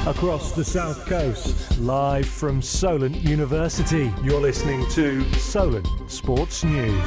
Across the South Coast, live from Solent University, you're listening to Solent Sports News.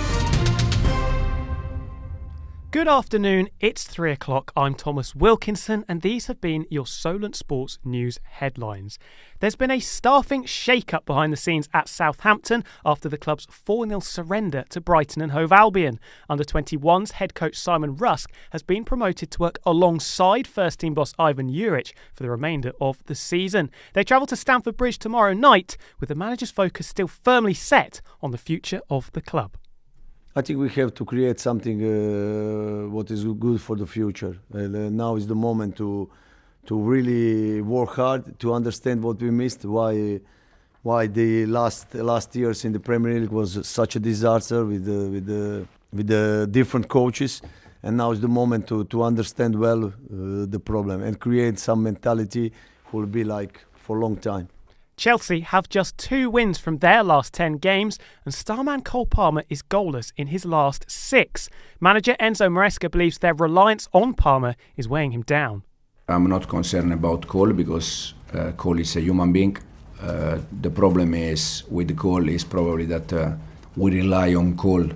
Good afternoon, it's 3 o'clock. I'm Thomas Wilkinson and these have been your Solent Sports News headlines. There's been a staffing shake-up behind the scenes at Southampton after the club's 4-0 surrender to Brighton and Hove Albion. Under-21s head coach Simon Rusk has been promoted to work alongside first-team boss Ivan Juric for the remainder of the season. They travel to Stamford Bridge tomorrow night with the manager's focus still firmly set on the future of the club. I think we have to create something what is good for the future. Now is the moment to really work hard, to understand what we missed, why the last years in the Premier League was such a disaster with the different coaches, and now is the moment to understand well the problem and create some mentality who will be like for a long time. Chelsea have just 2 wins from their last 10 games and starman Cole Palmer is goalless in his last 6. Manager Enzo Maresca believes their reliance on Palmer is weighing him down. I'm not concerned about Cole because Cole is a human being. The problem is with Cole is probably that we rely on Cole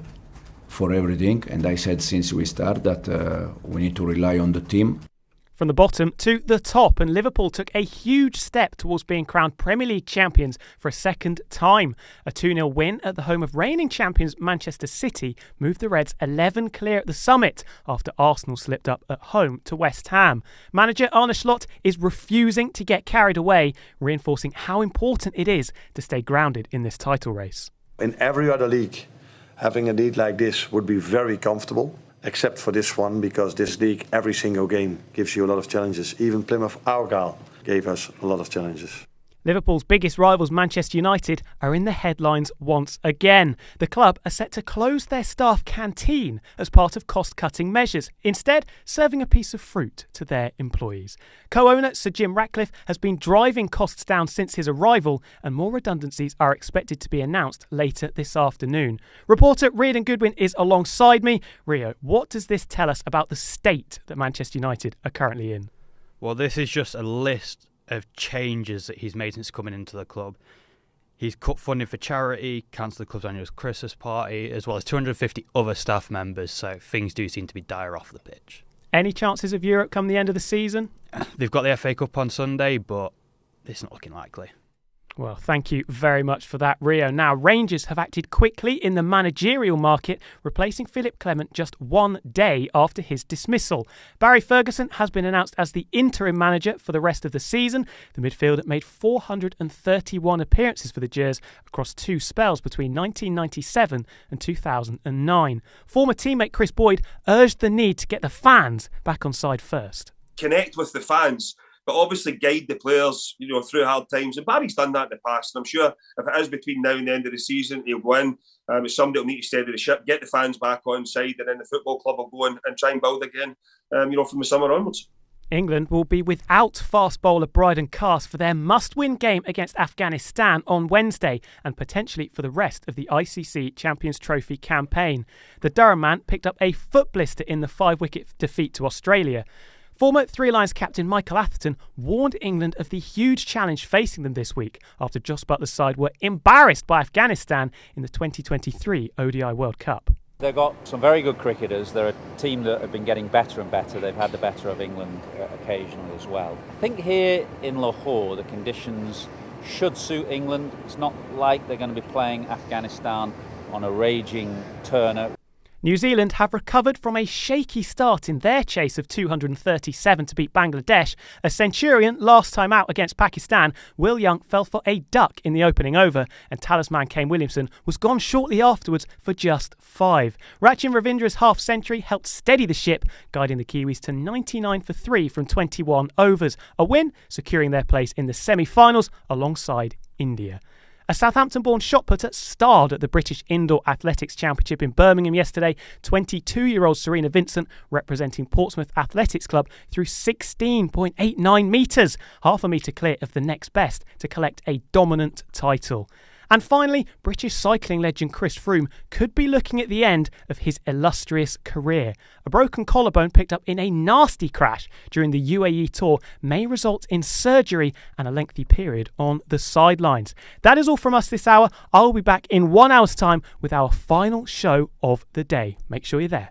for everything, and I said since we start that we need to rely on the team. From the bottom to the top, and Liverpool took a huge step towards being crowned Premier League champions for a second time. A 2-0 win at the home of reigning champions Manchester City moved the Reds 11 clear at the summit after Arsenal slipped up at home to West Ham. Manager Arne Slot is refusing to get carried away, reinforcing how important it is to stay grounded in this title race. In every other league, having a lead like this would be very comfortable. Except for this one, because this league, every single game gives you a lot of challenges. Even Plymouth Argyle gave us a lot of challenges. Liverpool's biggest rivals, Manchester United, are in the headlines once again. The club are set to close their staff canteen as part of cost-cutting measures, instead serving a piece of fruit to their employees. Co-owner Sir Jim Ratcliffe has been driving costs down since his arrival, and more redundancies are expected to be announced later this afternoon. Reporter Riordan Goodwin is alongside me. Rio, what does this tell us about the state that Manchester United are currently in? Well, this is just a list of changes that he's made since coming into the club. He's cut funding for charity, cancelled the club's annual Christmas party, as well as 250 other staff members, so things do seem to be dire off the pitch. Any chances of Europe come the end of the season? They've got the FA Cup on Sunday, but it's not looking likely. Well, thank you very much for that, Rio. Now, Rangers have acted quickly in the managerial market, replacing Philip Clement just 1 day after his dismissal. Barry Ferguson has been announced as the interim manager for the rest of the season. The midfielder made 431 appearances for the Gers across 2 spells between 1997 and 2009. Former teammate Chris Boyd urged the need to get the fans back on side first. Connect with the fans, but obviously guide the players, through hard times. And Barry's done that in the past. And I'm sure if it is between now and the end of the season, he'll win. Somebody will need to steady the ship, get the fans back on side, and then the football club will go and try and build again, from the summer onwards. England will be without fast bowler Bryden Cast for their must-win game against Afghanistan on Wednesday and potentially for the rest of the ICC Champions Trophy campaign. The Durham man picked up a foot blister in the 5-wicket defeat to Australia. Former Three Lions captain Michael Atherton warned England of the huge challenge facing them this week after Jos Buttler's side were embarrassed by Afghanistan in the 2023 ODI World Cup. They've got some very good cricketers. They're a team that have been getting better and better. They've had the better of England occasionally as well. I think here in Lahore the conditions should suit England. It's not like they're going to be playing Afghanistan on a raging turner. New Zealand have recovered from a shaky start in their chase of 237 to beat Bangladesh. A centurion last time out against Pakistan, Will Young fell for a duck in the opening over and talisman Kane Williamson was gone shortly afterwards for just 5. Rachin Ravindra's half-century helped steady the ship, guiding the Kiwis to 99 for 3 from 21 overs. A win, securing their place in the semi-finals alongside India. A Southampton-born shot putter starred at the British Indoor Athletics Championship in Birmingham yesterday. 22-year-old Serena Vincent, representing Portsmouth Athletics Club, threw 16.89 metres, half a metre clear of the next best, to collect a dominant title. And finally, British cycling legend Chris Froome could be looking at the end of his illustrious career. A broken collarbone picked up in a nasty crash during the UAE Tour may result in surgery and a lengthy period on the sidelines. That is all from us this hour. I'll be back in 1 hour's time with our final show of the day. Make sure you're there.